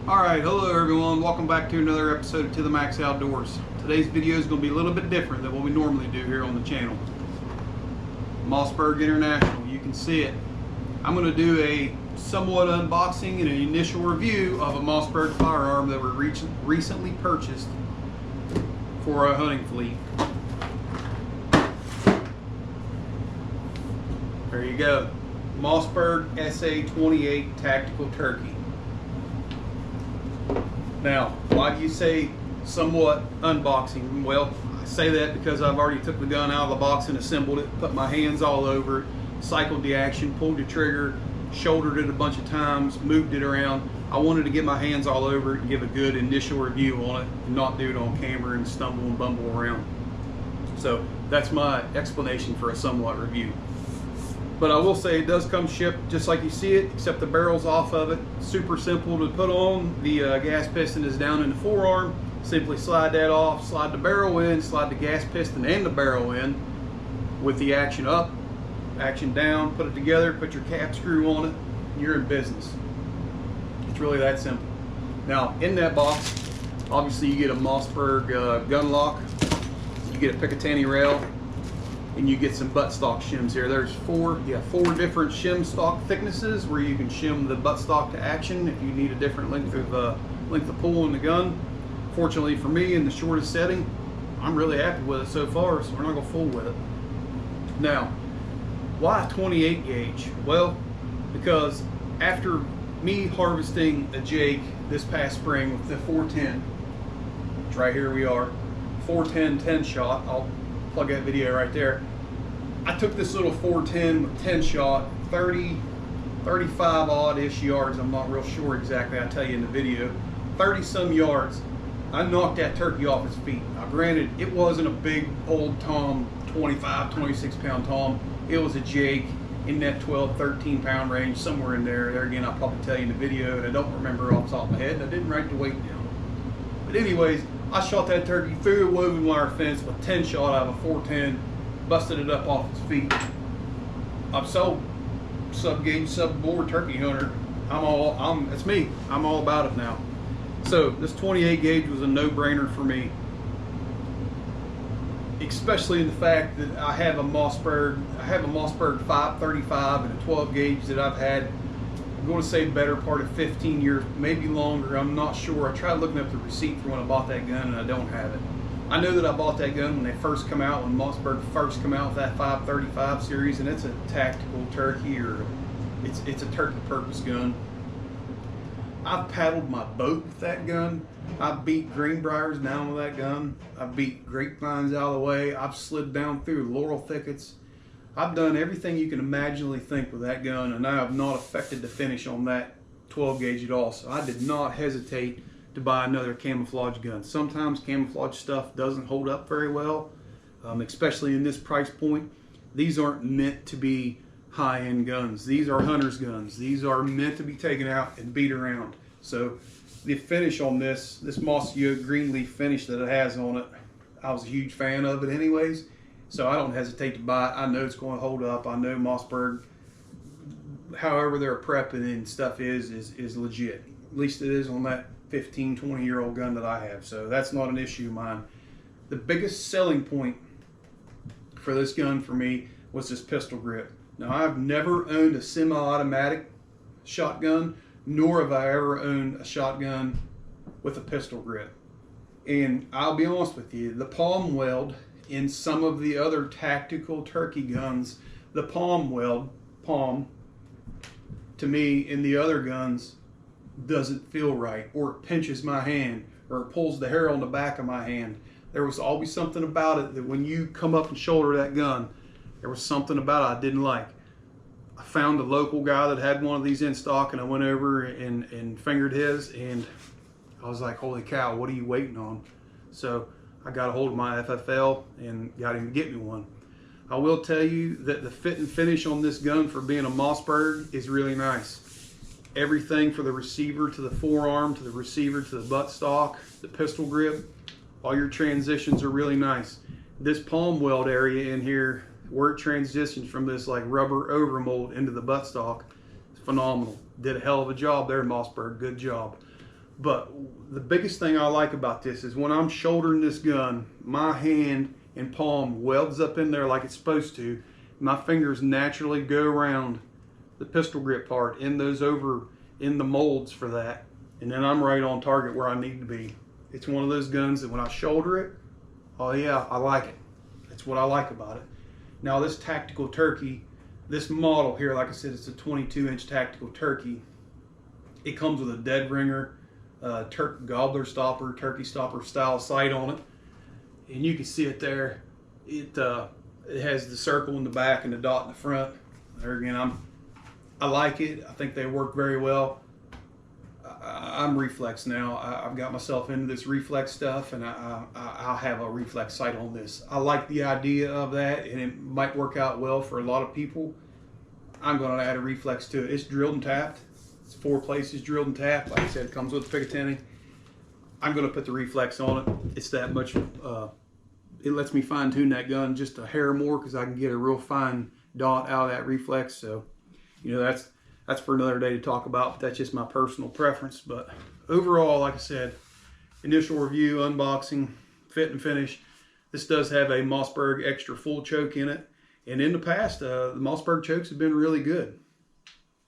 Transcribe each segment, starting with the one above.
Alright, hello everyone, welcome back to another episode of To The Max Outdoors. Today's video is going to be a little bit different than what we normally do here on the channel. Mossberg International, you can see it. I'm going to do a somewhat unboxing and an initial review of a Mossberg firearm that we recently purchased for a hunting fleet. There you go, Mossberg SA-28 Tactical Turkey. Now, why do you say somewhat unboxing? Well, I say that because I've already took the gun out of the box and assembled it, put my hands all over it, cycled the action, pulled the trigger, shouldered it a bunch of times, moved it around. I wanted to get my hands all over it and give a good initial review on it and not do it on camera and stumble and bumble around. So that's my explanation for a somewhat review. But I will say it does come shipped just like you see it, except the barrel's off of it. Super simple to put on. The gas piston is down in the forearm. Simply slide that off, slide the barrel in, slide the gas piston and the barrel in with the action up, action down, put it together, put your cap screw on it, and you're in business. It's really that simple. Now, in that box, obviously you get a Mossberg gun lock, you get a Picatinny rail, and you get some buttstock shims here. There's four different shim stock thicknesses where you can shim the buttstock to action if you need a different length of pull in the gun. Fortunately for me, in the shortest setting, I'm really happy with it so far, so we're not gonna fool with it. Now, why 28 gauge? Well, because after me harvesting a Jake this past spring with the 410, which right here we are, 410 10 shot. I'll plug that video right there. I took this little 410 10 shot, 35 odd-ish yards. I'm not real sure exactly, I'll tell you in the video. 30 some yards. I knocked that turkey off its feet. Now granted, it wasn't a big old Tom, 25, 26 pound Tom. It was a Jake in that 12, 13 pound range, somewhere in there. There again, I'll probably tell you in the video, and I don't remember off the top of my head, and I didn't write the weight down. But anyways, I shot that turkey through a woven wire fence with 10 shot out of a 410, busted it up off its feet. I've sold sub-gauge, sub-bore turkey hunter. It's me. I'm all about it now. So this 28 gauge was a no-brainer for me, especially in the fact that I have a Mossberg 535 and a 12 gauge that I've had, I'm going to say better part of 15 years, maybe longer. I'm not sure. I tried looking up the receipt for when I bought that gun and I don't have it. I know that I bought that gun when they first come out, when Mossberg first come out with that 535 series, and it's a tactical turkey, or it's a turkey purpose gun. I've paddled my boat with that gun. I've beat greenbriers down with that gun. I've beat grapevines out of the way. I've slid down through laurel thickets. I've done everything you can imaginably think with that gun, and I have not affected the finish on that 12 gauge at all. So I did not hesitate to buy another camouflage gun. Sometimes camouflage stuff doesn't hold up very well, especially in this price point. These aren't meant to be high-end guns. These are hunter's guns. These are meant to be taken out and beat around. So the finish on this mossy oak green leaf finish that it has on it, I was a huge fan of it anyways. So I don't hesitate to buy it. I know it's going to hold up. I know Mossberg, however their prepping and stuff is legit. At least it is on that 15, 20-year-old gun that I have. So that's not an issue of mine. The biggest selling point for this gun for me was this pistol grip. Now, I've never owned a semi-automatic shotgun, nor have I ever owned a shotgun with a pistol grip. And I'll be honest with you, the palm weld in some of the other tactical turkey guns, the palm, to me, in the other guns, doesn't feel right, or it pinches my hand, or it pulls the hair on the back of my hand. There was always something about it that when you come up and shoulder that gun, there was something about it I didn't like. I found a local guy that had one of these in stock, and I went over and fingered his, and I was like, holy cow, what are you waiting on? So I got a hold of my FFL and got him to get me one. I will tell you that the fit and finish on this gun for being a Mossberg is really nice. Everything for the receiver to the forearm, to the receiver to the buttstock, the pistol grip, all your transitions are really nice. This palm weld area in here, where it transitions from this like rubber overmold into the buttstock, is phenomenal. Did a hell of a job there, Mossberg. Good job. But the biggest thing I like about this is when I'm shouldering this gun, my hand and palm welds up in there like it's supposed to. My fingers naturally go around the pistol grip part in those over in the molds for that, and then I'm right on target where I need to be. It's one of those guns that when I shoulder it, oh yeah, I like it. That's what I like about it. Now this Tactical Turkey, this model here, like I said, it's a 22-inch Tactical Turkey. It comes with a dead ringer, gobbler stopper, turkey stopper style sight on it, and you can see it there. It has the circle in the back and the dot in the front. There again, I like it. I think they work very well. I'm reflex now. I've got myself into this reflex stuff, and I'll have a reflex sight on this. I like the idea of that, and it might work out well for a lot of people. I'm going to add a reflex to it. It's drilled and tapped. It's 4 places drilled and tapped. Like I said, it comes with a Picatinny. I'm going to put the reflex on it. It's that much. It lets me fine tune that gun just a hair more because I can get a real fine dot out of that reflex. So, you know, that's for another day to talk about, but that's just my personal preference. But overall, like I said, initial review, unboxing, fit and finish. This does have a Mossberg extra full choke in it. And in the past, the Mossberg chokes have been really good.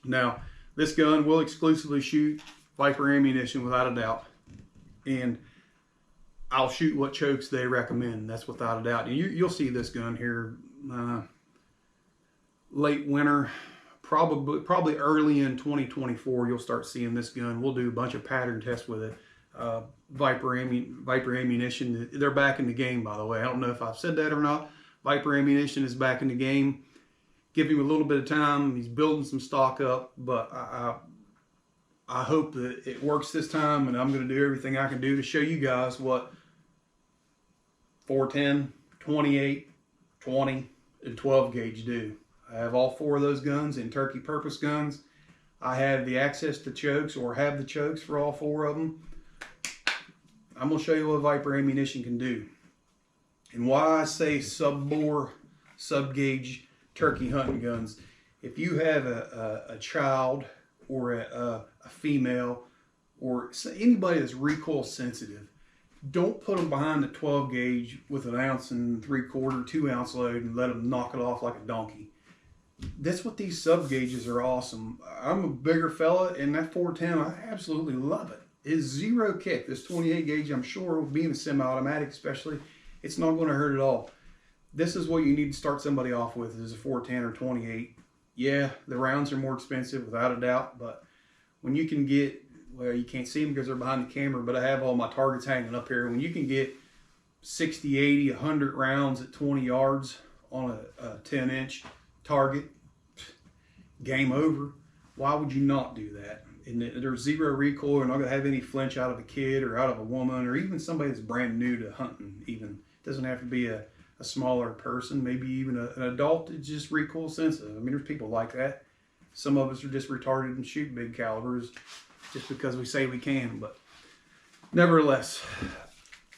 Now, this gun will exclusively shoot Viper ammunition without a doubt. And I'll shoot what chokes they recommend. That's without a doubt. And you'll see this gun here late winter. Probably early in 2024, you'll start seeing this gun. We'll do a bunch of pattern tests with it. Viper ammunition, they're back in the game, by the way. I don't know if I've said that or not. Viper ammunition is back in the game. Give him a little bit of time. He's building some stock up, but I hope that it works this time, and I'm going to do everything I can do to show you guys what 410, 28, 20, and 12 gauge do. I have all 4 of those guns in turkey purpose guns. I have the access to chokes, or have the chokes for all 4 of them. I'm going to show you what Viper ammunition can do. And why I say sub-bore, sub-gauge turkey hunting guns. If you have a child or a female or anybody that's recoil sensitive, don't put them behind the 12 gauge with an 1 3/4, 2 ounce load and let them knock it off like a donkey. That's what these sub gauges are awesome. I'm a bigger fella, and that 410, I absolutely love it. It's zero kick. This 28 gauge, I'm sure, being a semi-automatic especially, it's not going to hurt at all. This is what you need to start somebody off with, is a 410 or 28. Yeah, the rounds are more expensive without a doubt, but when you can get, well, you can't see them because they're behind the camera, but I have all my targets hanging up here. When you can get 60, 80, 100 rounds at 20 yards on a 10-inch target, game over. Why would you not do that? And there's zero recoil. You're not going to have any flinch out of a kid or out of a woman or even somebody that's brand new to hunting. Even it doesn't have to be a smaller person, maybe even an adult that's just recoil sensitive. I mean, there's people like that. Some of us are just retarded and shoot big calibers just because we say we can. But nevertheless,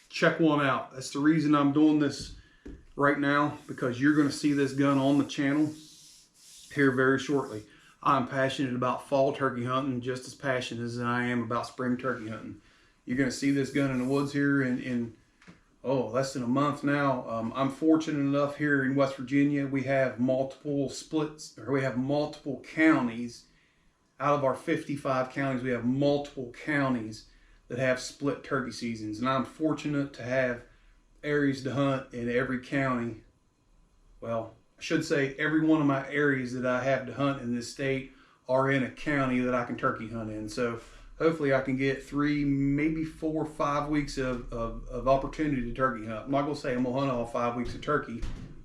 check one out. That's the reason I'm doing this right now, because you're going to see this gun on the channel here very shortly. I'm passionate about fall turkey hunting just as passionate as I am about spring turkey hunting. You're going to see this gun in the woods here in less than a month now. I'm fortunate enough here in West Virginia, we have multiple splits, or we have multiple counties. Out of our 55 counties, we have multiple counties that have split turkey seasons. And I'm fortunate to have areas to hunt in every county. Well, I should say every one of my areas that I have to hunt in this state are in a county that I can turkey hunt in. So hopefully I can get 3, maybe 4, 5 weeks of opportunity to turkey hunt. I'm not going to say I'm going to hunt all 5 weeks of turkey.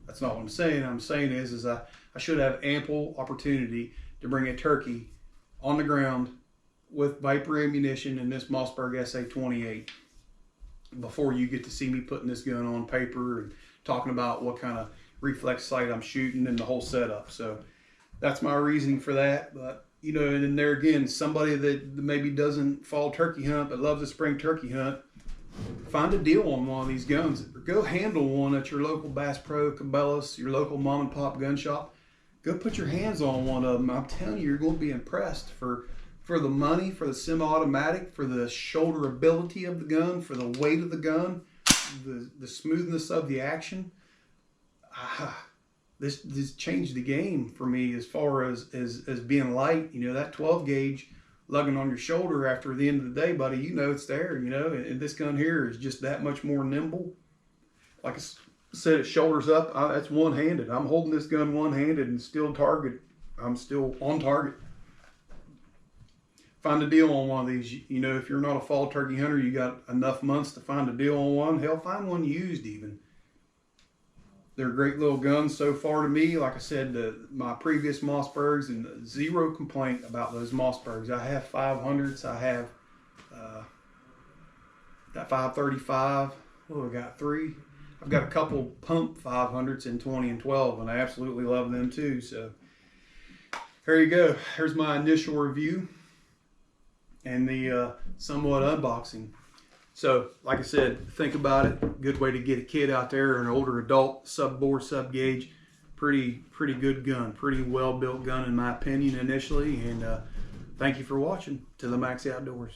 That's not what I'm saying. I'm saying is I should have ample opportunity to bring a turkey on the ground with Viper ammunition and this Mossberg SA28 before you get to see me putting this gun on paper and talking about what kind of reflex sight I'm shooting and the whole setup. So that's my reasoning for that. But you know, and then there again, somebody that maybe doesn't fall turkey hunt but loves a spring turkey hunt, find a deal on one of these guns. Go handle one at your local Bass Pro, Cabela's, your local mom and pop gun shop. Go put your hands on one of them. I'm telling you, you're going to be impressed. For for the money, for the semi-automatic, for the shoulderability of the gun, for the weight of the gun, the smoothness of the action. This changed the game for me as far as being light. You know, that 12 gauge lugging on your shoulder after the end of the day, buddy, you know it's there, you know, and this gun here is just that much more nimble. Like I said, it shoulders up. That's one-handed. I'm holding this gun one-handed and still target. I'm still on target. Find a deal on one of these. You know, if you're not a fall turkey hunter, you got enough months to find a deal on one. Hell, find one used even. They're great little guns so far to me. Like I said, my previous Mossbergs, and zero complaint about those Mossbergs. I have 500s. I have that 535. Oh, I got 3. I've got a couple pump 500s in 20 and 12, and I absolutely love them too. So there you go. Here's my initial review and the somewhat unboxing. So, like I said, think about it. Good way to get a kid out there, or an older adult, sub-bore, sub-gauge. Pretty good gun. Pretty well-built gun in my opinion initially. And thank you for watching To The Maxx Outdoors.